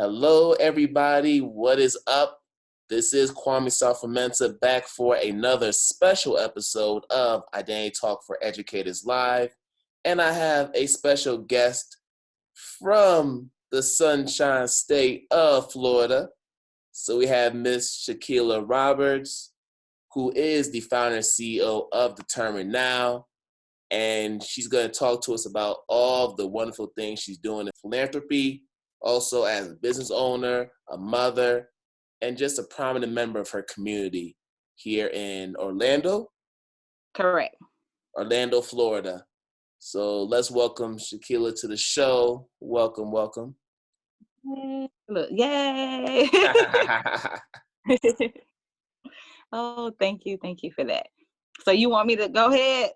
Hello, everybody. What is up? This is Sarfo-Mensah back for another special episode of Identity Talk for Educators Live. And I have a special guest from the Sunshine State of Florida. So we have Miss Shequila Roberts, who is the founder and CEO of didDetermine Now. And she's going to talk to us about all the wonderful things she's doing in philanthropy, also as a business owner, a mother, and just a prominent member of her community here in Orlando. Correct. Orlando, Florida. So let's welcome Shequila to the show. Welcome, welcome. Look, yay. Oh, thank you for that. So you want me to go ahead?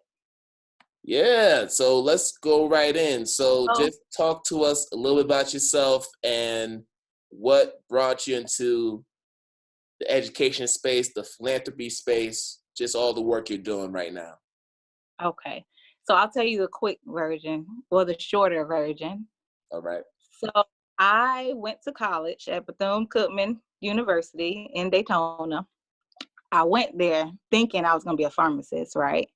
Yeah, so let's go right in. So just talk to us a little bit about yourself and what brought you into the education space, the philanthropy space, just all the work you're doing right now. Okay. So I'll tell you the quick version, or the shorter version. All right. So I went to college at Bethune-Cookman University in Daytona. I went there thinking I was going to be a pharmacist, right?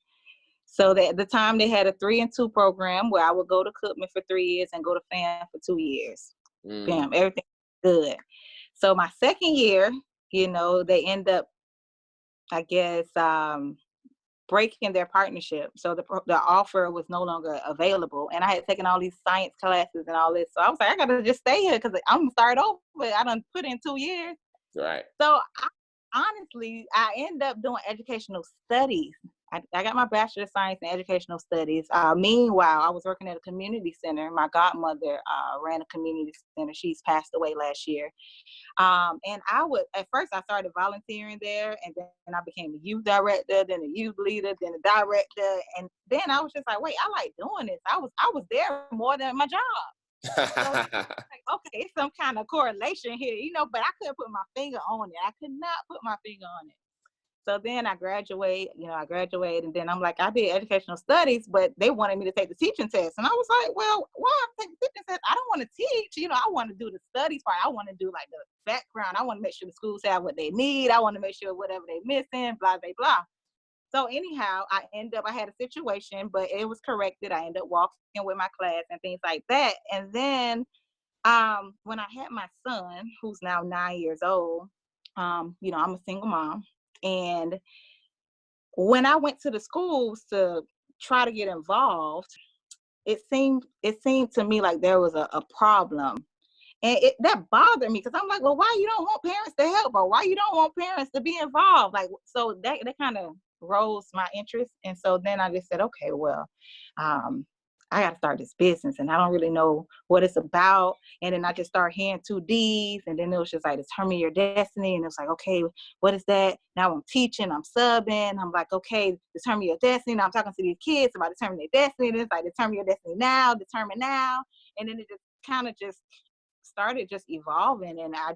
So that at the time they had a 3-2 program where I would go to Cookman for 3 years and go to FAM for 2 years. Bam, everything good. So my second year, they end up, I guess, breaking their partnership. So the offer was no longer available. And I had taken all these science classes and all this. So I was like, I got to just stay here because I'm going to start over. I done put in 2 years. Right. So honestly, I ended up doing educational studies. I got my Bachelor of Science in Educational Studies. Meanwhile, I was working at a community center. My godmother ran a community center. She's passed away last year. And at first I started volunteering there, and then I became a youth director, then a youth leader, then a director. And then I was just like, wait, I like doing this. I was there more than my job. So like, okay, it's some kind of correlation here, but I couldn't put my finger on it. I could not put my finger on it. So then I graduated, and then I'm like, I did educational studies, but they wanted me to take the teaching test. And I was like, well, why take the teaching test? I don't want to teach, I want to do the studies part. I want to do like the background. I want to make sure the schools have what they need. I want to make sure whatever they're missing, blah, blah, blah. So anyhow, I had a situation, but it was corrected. I ended up walking with my class and things like that. And then when I had my son, who's now 9 years old, I'm a single mom. And when I went to the schools to try to get involved, it seemed to me like there was a problem. And that bothered me because I'm like, well, why you don't want parents to help, or why you don't want parents to be involved? Like, so that kind of rose my interest. And so then I just said, okay, well, I got to start this business, and I don't really know what it's about. And then I just started hearing 2 Ds, and then it was just like, determine your destiny. And it was like, okay, what is that? Now I'm teaching, I'm subbing. I'm like, okay, determine your destiny. Now I'm talking to these kids about determining their destiny. And it's like, determine your destiny now, determine now. And then it just kind of just started just evolving, and I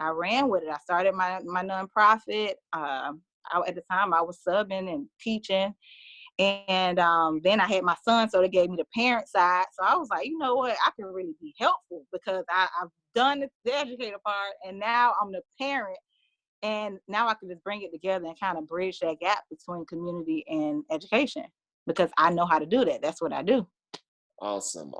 ran with it. I started my nonprofit. At the time I was subbing and teaching. And then I had my son, so they gave me the parent side. So I was like, you know what? I can really be helpful because I've done the educator part, and now I'm the parent. And now I can just bring it together and kind of bridge that gap between community and education because I know how to do that. That's what I do. Awesome.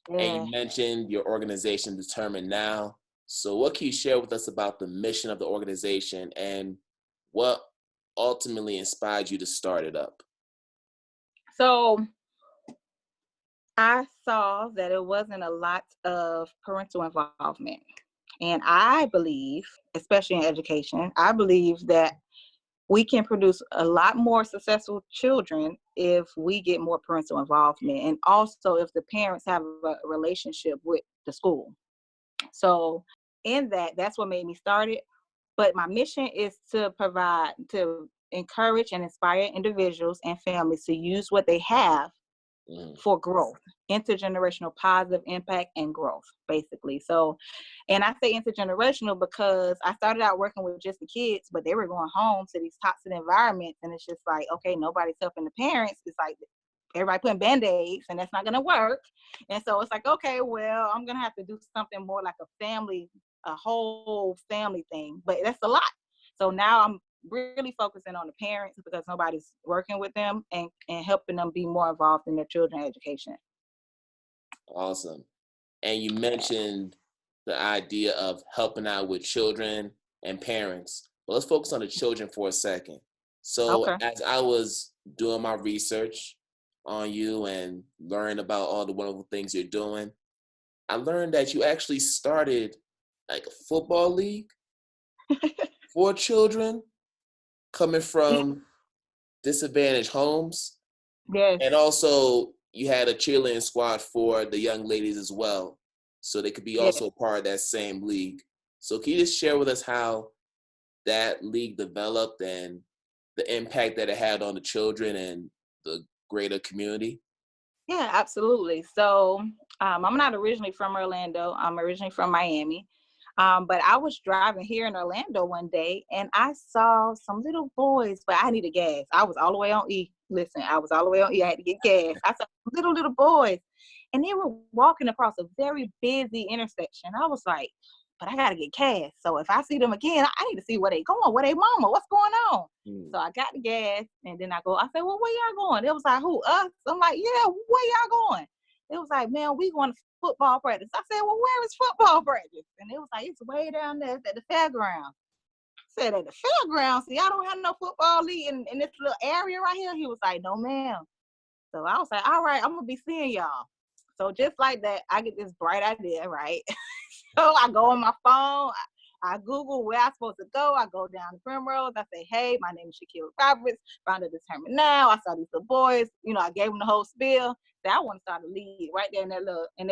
Yeah. And you mentioned your organization, didDetermine Now. So what can you share with us about the mission of the organization and what ultimately inspired you to start it up? So I saw that it wasn't a lot of parental involvement. And I believe, especially in education, I believe that we can produce a lot more successful children if we get more parental involvement, and also if the parents have a relationship with the school. So in that's what made me start it. But my mission is to encourage and inspire individuals and families to use what they have for growth, intergenerational positive impact and growth, basically. So, and I say intergenerational because I started out working with just the kids, but they were going home to these toxic environments, and it's just like, okay, nobody's helping the parents. It's like everybody putting Band-Aids, and that's not going to work. And so it's like, okay, well, I'm going to have to do something more like a whole family thing, but that's a lot. So now I'm really focusing on the parents because nobody's working with them and helping them be more involved in their children's education. Awesome. And you mentioned the idea of helping out with children and parents. Well, let's focus on the children for a second. So Okay. as I was doing my research on you and learning about all the wonderful things you're doing, I learned that you actually started like a football league for children coming from disadvantaged homes. Yes. And also you had a cheerleading squad for the young ladies as well, so they could be Yes. also part of that same league. So can you just share with us how that league developed and the impact that it had on the children and the greater community? Yeah, absolutely. So I'm not originally from Orlando. I'm originally from Miami. But I was driving here in Orlando one day and I saw some little boys, but I needed gas. I was all the way on E. Listen, I was all the way on E. I had to get gas. I saw little boys and they were walking across a very busy intersection. I was like, but I got to get gas. So if I see them again, I need to see where they going, where they mama, what's going on? So I got the gas and then I said, well, where y'all going? It was like, who, us? I'm like, yeah, where y'all going? It was like, man, we going to football practice. I said, well, where is football practice? And it was like, it's way down there at the fairground. I said, at the fairground? See, I don't have no football league in this little area right here. He was like, no, ma'am. So I was like, all right, I'm going to be seeing y'all. So just like that, I get this bright idea, right? So I go on my phone. I Google where I'm supposed to go. I go down the Primrose. I say, hey, my name is Shequila Roberts. Found a Determine Now. I saw these little boys. I gave them the whole spiel. That one started to lead right there in their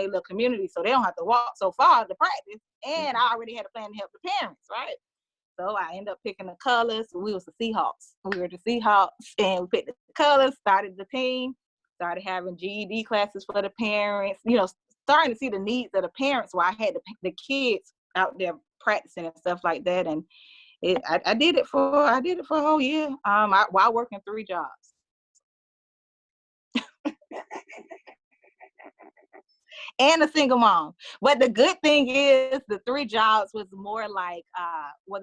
little community, so they don't have to walk so far to practice. And I already had a plan to help the parents, right? So I ended up picking the colors. We was the Seahawks. We were the Seahawks, and we picked the colors. Started the team. Started having GED classes for the parents. Starting to see the needs of the parents while I had the kids out there practicing and stuff like that. And I did it for a whole year. While working 3 jobs. And a single mom. But the good thing is the 3 jobs was more like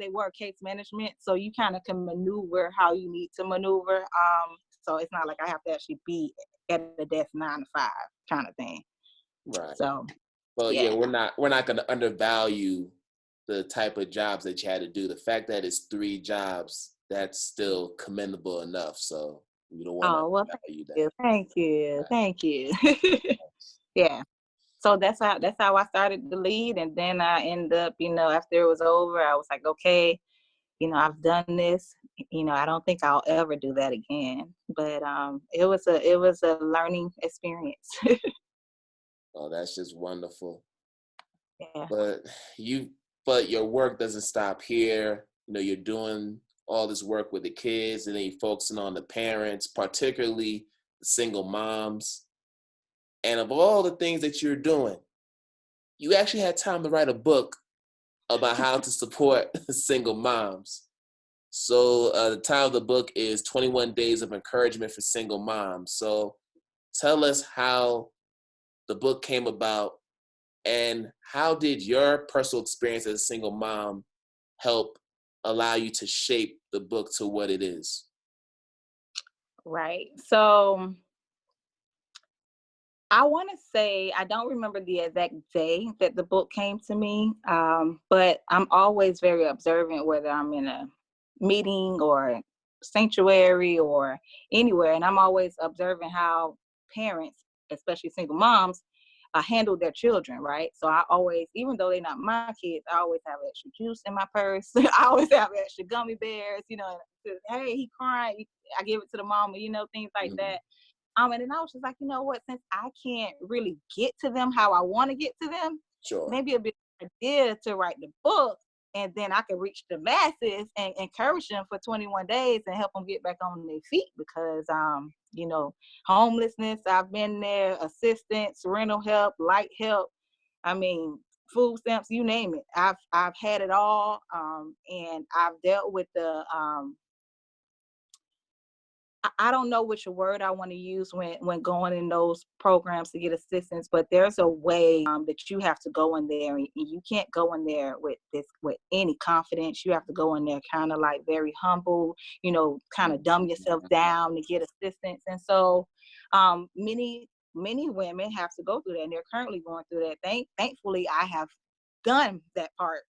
they were case management. So you kind of can maneuver how you need to maneuver. So it's not like I have to actually be at the desk 9 to 5 kind of thing. Right. So Well, yeah, we're not going to undervalue the type of jobs that you had to do. The fact that it's 3 jobs, that's still commendable enough. So we don't want to undervalue that. Thank you. Thank you. Yeah. So that's how I started the lead. And then I ended up, after it was over, I was like, okay, I've done this. I don't think I'll ever do that again. But it was a learning experience. Oh, that's just wonderful. Yeah. But your work doesn't stop here. You're doing all this work with the kids, and then you're focusing on the parents, particularly the single moms. And of all the things that you're doing, you actually had time to write a book about how to support single moms. So the title of the book is 21 Days of Encouragement for Single Moms. So tell us how the book came about, and how did your personal experience as a single mom help allow you to shape the book to what it is? Right. So I want to say, I don't remember the exact day that the book came to me, but I'm always very observant, whether I'm in a meeting or sanctuary or anywhere. And I'm always observing how parents, especially single moms, handle their children, right? So I always, even though they're not my kids, I always have extra juice in my purse. I always have extra gummy bears, hey, he crying. I give it to the mama, things like that. And then I was just like, you know what, since I can't really get to them how I want to get to them, Sure. maybe it'd be a good idea to write the book, and then I can reach the masses and encourage them for 21 days and help them get back on their feet. Because, homelessness, I've been there, assistance, rental help, light help, food stamps, you name it. I've had it all, and I've dealt with the I don't know which word I want to use when going in those programs to get assistance, but there's a way that you have to go in there, and you can't go in there with any confidence. You have to go in there kind of like very humble, kind of dumb yourself down to get assistance. And so many women have to go through that, and they're currently going through that. Thankfully, I have done that part,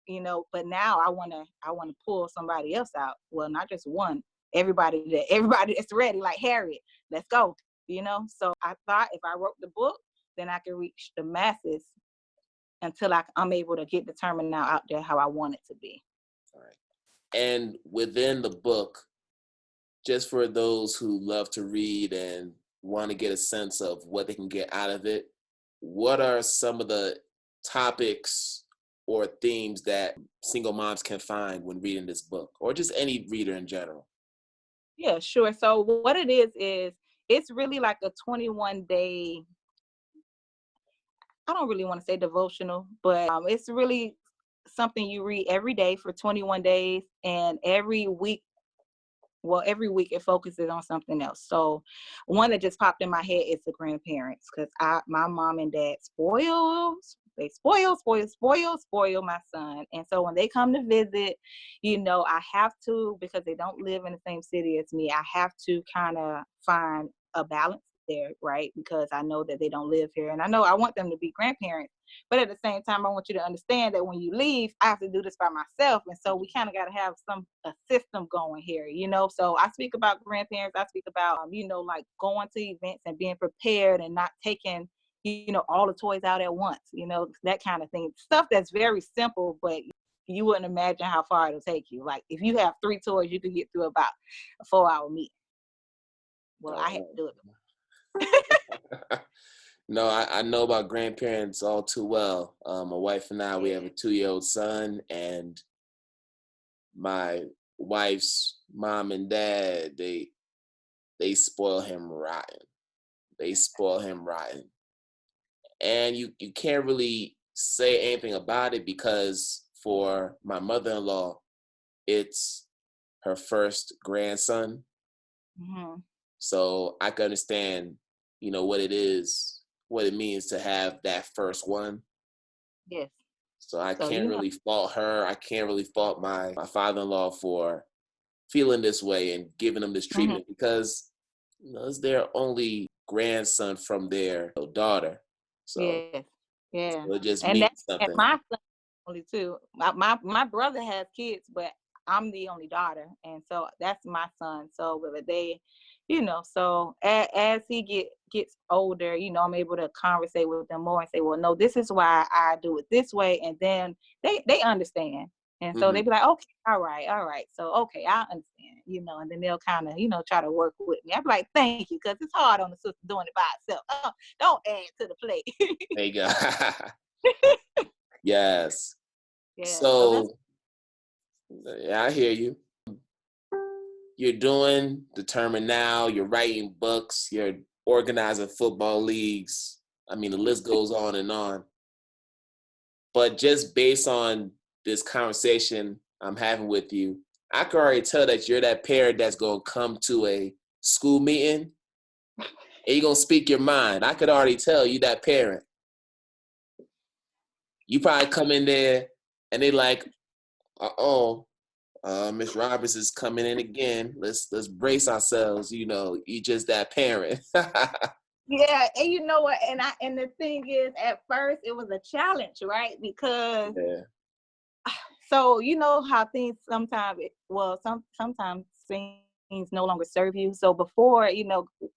but now I want to pull somebody else out. Well, not just one. Everybody that's ready, like Harriet, let's go. So I thought if I wrote the book, then I could reach the masses until I'm able to get determined now out there how I want it to be. All right. And within the book, just for those who love to read and want to get a sense of what they can get out of it, what are some of the topics or themes that single moms can find when reading this book, or just any reader in general? Yeah, sure. So what it is it's really like a 21-day, I don't really want to say devotional, but it's really something you read every day for 21 days, and every week it focuses on something else. So one that just popped in my head is the grandparents, because my mom and dad spoil my son. And so when they come to visit, I have to, because they don't live in the same city as me, I have to kind of find a balance there, right? Because I know that they don't live here, and I know I want them to be grandparents. But at the same time, I want you to understand that when you leave, I have to do this by myself. And so we kind of got to have a system going here, So I speak about grandparents. I speak about, like going to events and being prepared and not taking, all the toys out at once, that kind of thing. Stuff that's very simple, but you wouldn't imagine how far it'll take you. Like if you have 3 toys, you could get through about a 4-hour meeting. Well, I had to do it. No, I know about grandparents all too well. My wife and I, we have a 2-year-old son, and my wife's mom and dad, they spoil him rotten. They spoil him rotten. And you can't really say anything about it, because for my mother-in-law, it's her first grandson. Mm-hmm. So I can understand, what it means to have that first one. Yes. So I can't really fault her. I can't really fault my father-in-law for feeling this way and giving them this treatment, because it's their only grandson from their daughter. So, Yes. Yeah. so it just And means that's something. my son only too. My brother has kids, but I'm the only daughter, and so that's my son. So but they, so as he gets older, I'm able to conversate with them more and say, well, no, this is why I do it this way, and then they understand, and so they be like, okay, all right, so okay, I understand, and then they'll kind of try to work with me. I'm like, thank you, because it's hard on the sister doing it by herself. Don't add to the plate. There you go. Yes. Yeah. So yeah, I hear you. You're doing Determine Now, you're writing books, you're organizing football leagues. I mean, the list goes on and on. But just based on this conversation I'm having with you, I can already tell that you're that parent that's going to come to a school meeting and you're going to speak your mind. I could already tell you that parent. You probably come in there and they like, Miss Roberts is coming in again. Let's brace ourselves. You just that parent. Yeah, and you know what? And the thing is, at first it was a challenge, right? Because so you know how things sometimes sometimes things no longer serve you. So before,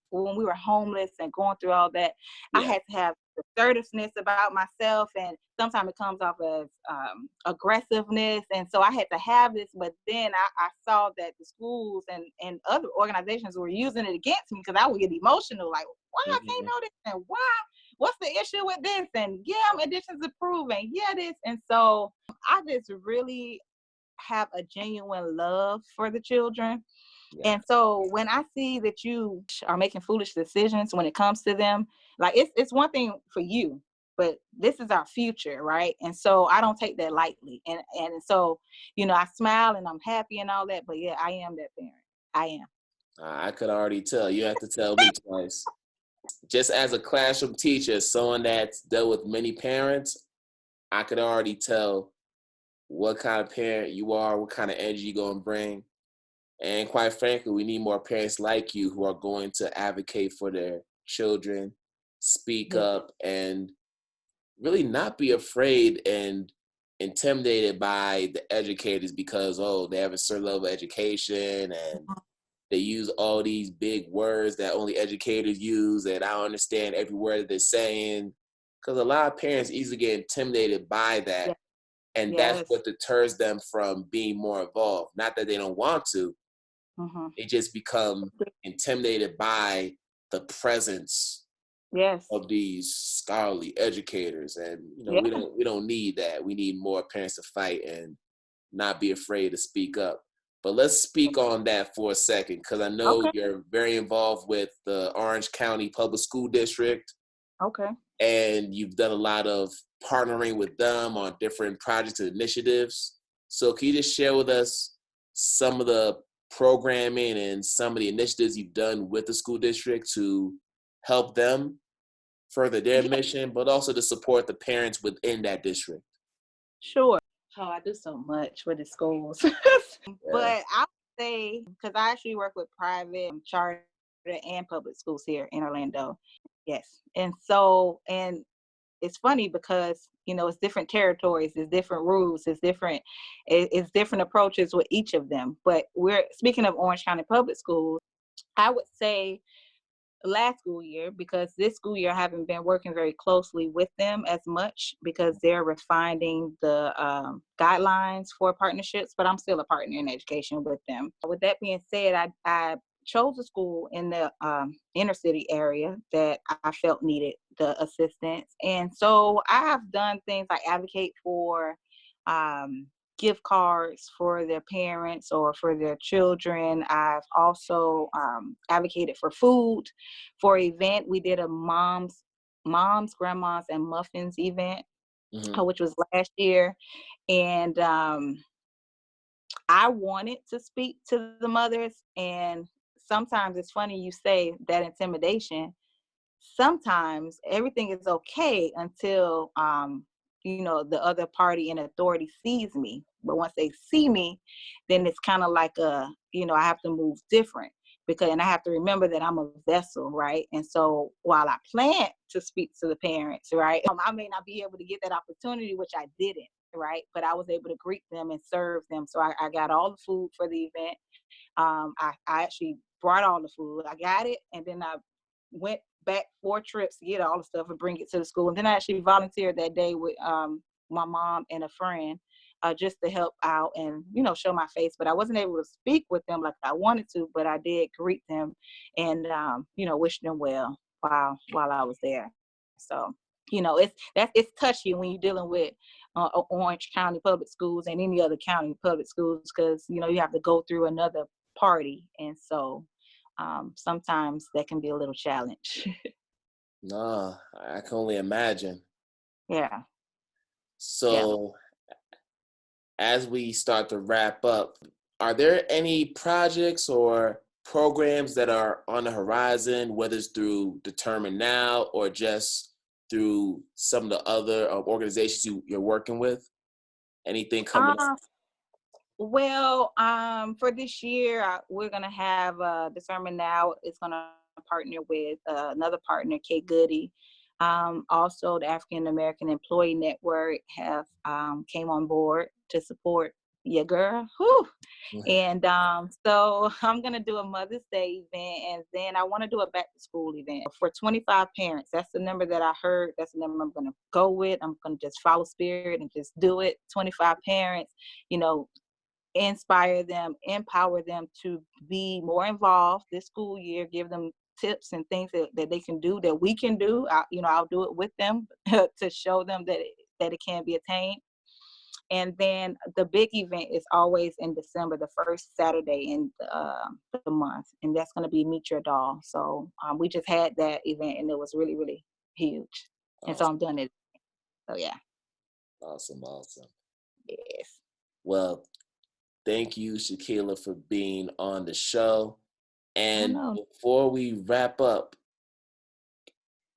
when we were homeless and going through all that, I had to have assertiveness about myself, and sometimes it comes off as aggressiveness, and so I had to have this. But then I saw that the schools and other organizations were using it against me, because I would get emotional, like, why I can't know this, and why, what's the issue with this, and my additions are proven, this. And so I just really have a genuine love for the children. And so when I see that you are making foolish decisions when it comes to them, like it's one thing for you, but this is our future, right? And so I don't take that lightly. And so, I smile and I'm happy and all that, but yeah, I am that parent. I am. I could already tell. You have to tell me twice. Just as a classroom teacher, someone that's dealt with many parents, I could already tell what kind of parent you are, what kind of energy you're going to bring. And quite frankly, we need more parents like you who are going to advocate for their children, speak Yeah. up, and really not be afraid and intimidated by the educators because, oh, they have a certain level of education and they use all these big words that only educators use, and I don't understand every word that they're saying. Because a lot of parents easily get intimidated by that, Yeah. and that's Yes. what deters them from being more involved. Not that they don't want to, Mm-hmm. they just become intimidated by the presence Yes. of these scholarly educators. And Yeah. we don't need that. We need more parents to fight and not be afraid to speak up. But let's speak on that for a second, because I know Okay. you're very involved with the Orange County Public School District, Okay. and you've done a lot of partnering with them on different projects and initiatives. So can you just share with us some of the programming and some of the initiatives you've done with the school district to help them further their Yeah. mission, but also to support the parents within that district? Sure. Oh, I do so much with the schools. Yeah. But I would say, because I actually work with private, charter, and public schools here in Orlando. Yes. And so, and it's funny because, it's different territories, it's different rules, it's different approaches with each of them. But we're speaking of Orange County Public Schools, I would say last school year, because this school year I haven't been working very closely with them as much because they're refining the guidelines for partnerships, but I'm still a partner in education with them. With that being said, I chose a school in the inner city area that I felt needed the assistance. And so I have done things like advocate for gift cards for their parents or for their children. I've also advocated for food for an event. We did a moms, grandmas, and muffins event, Mm-hmm. which was last year. And I wanted to speak to the mothers. And sometimes it's funny you say that intimidation. Sometimes everything is okay until the other party in authority sees me. But once they see me, then it's kind of like I have to move different, and I have to remember that I'm a vessel, right? And so while I plan to speak to the parents, right, I may not be able to get that opportunity, which I didn't, right, but I was able to greet them and serve them. So I got all the food for the event. I actually brought all the food. I got it, and then I went back 4 trips to get all the stuff and bring it to the school. And then I actually volunteered that day with my mom and a friend, just to help out and show my face. But I wasn't able to speak with them like I wanted to, but I did greet them and wish them well while I was there. So it's touchy when you're dealing with Orange County Public Schools and any other county public schools, because you have to go through another party, and so sometimes that can be a little challenge. No, I can only imagine. Yeah, yeah. So as we start to wrap up, are there any projects or programs that are on the horizon, whether it's through Determine Now or just through some of the other organizations you're working with? Anything coming up? Uh, well, for this year, we're gonna have Discernment Now is gonna partner with another partner, K Goody. Also, the African American Employee Network have came on board to support your girl. Whew. And so I'm gonna do a Mother's Day event, and then I want to do a back to school event for 25 parents. That's the number that I heard. That's the number I'm gonna go with. I'm gonna just follow spirit and just do it. 25 parents, you know, inspire them, empower them to be more involved this school year, give them tips and things that they can do, that we can do. I'll do it with them to show them that it can be attained. And then the big event is always in December, the first Saturday in the month, and that's going to be Meet Your Doll. So we just had that event, and it was really, really huge. And so Awesome, I'm doing it. So yeah, awesome, awesome. yes. Well, thank you, Shequila, for being on the show. I And know. before we wrap up,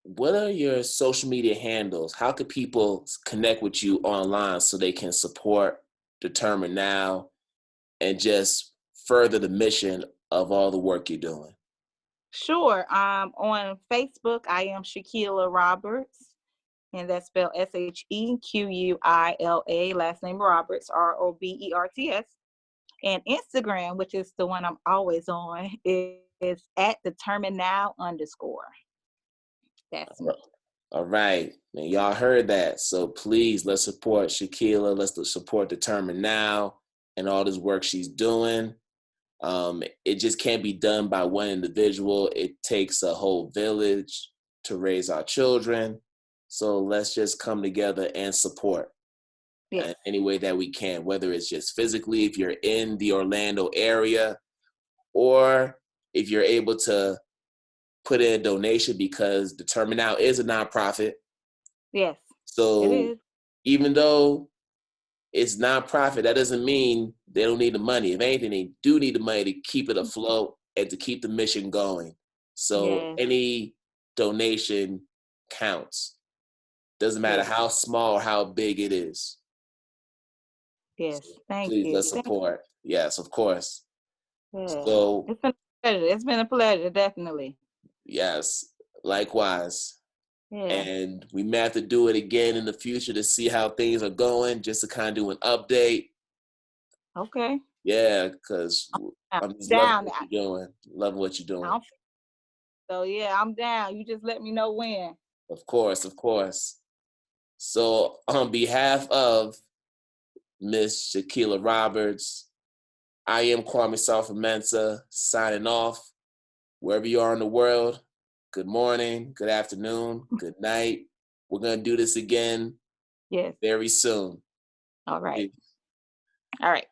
what are your social media handles? How could people connect with you online so they can support Determine Now and just further the mission of all the work you're doing? Sure. On Facebook, I am Shequila Roberts, and that's spelled Shequila, last name Roberts, Roberts. And Instagram, which is the one I'm always on, is at Determine Now _. That's me. All right. And y'all heard that. So please, let's support Shequila. Let's support Determine Now and all this work she's doing. It just can't be done by one individual. It takes a whole village to raise our children. So let's just come together and support in Yes. any way that we can, whether it's just physically, if you're in the Orlando area, or if you're able to put in a donation, because Determine Now is a nonprofit. Yes. It So is. even though it's nonprofit, that doesn't mean they don't need the money. If anything, they do need the money to keep it afloat and to keep the mission going. So Yes. any donation counts. Doesn't matter Yes. how small or how big it is. Yes. So Thank please, you. let's support. Yes, of course. Yeah. So It's been a pleasure. It's been a pleasure, definitely. yes, likewise. Yeah. And we may have to do it again in the future to see how things are going, just to kind of do an update. Okay. Yeah, because I'm I'm just loving down. what you're doing. Loving what you're doing. So yeah, I'm down. You just let me know when. Of course, of course. So on behalf of Miss Shequila Roberts, I am Kwame Sarfo-Mensah signing off. Wherever you are in the world, good morning, good afternoon, good night. We're going to do this again Yes. very soon. All right. All right.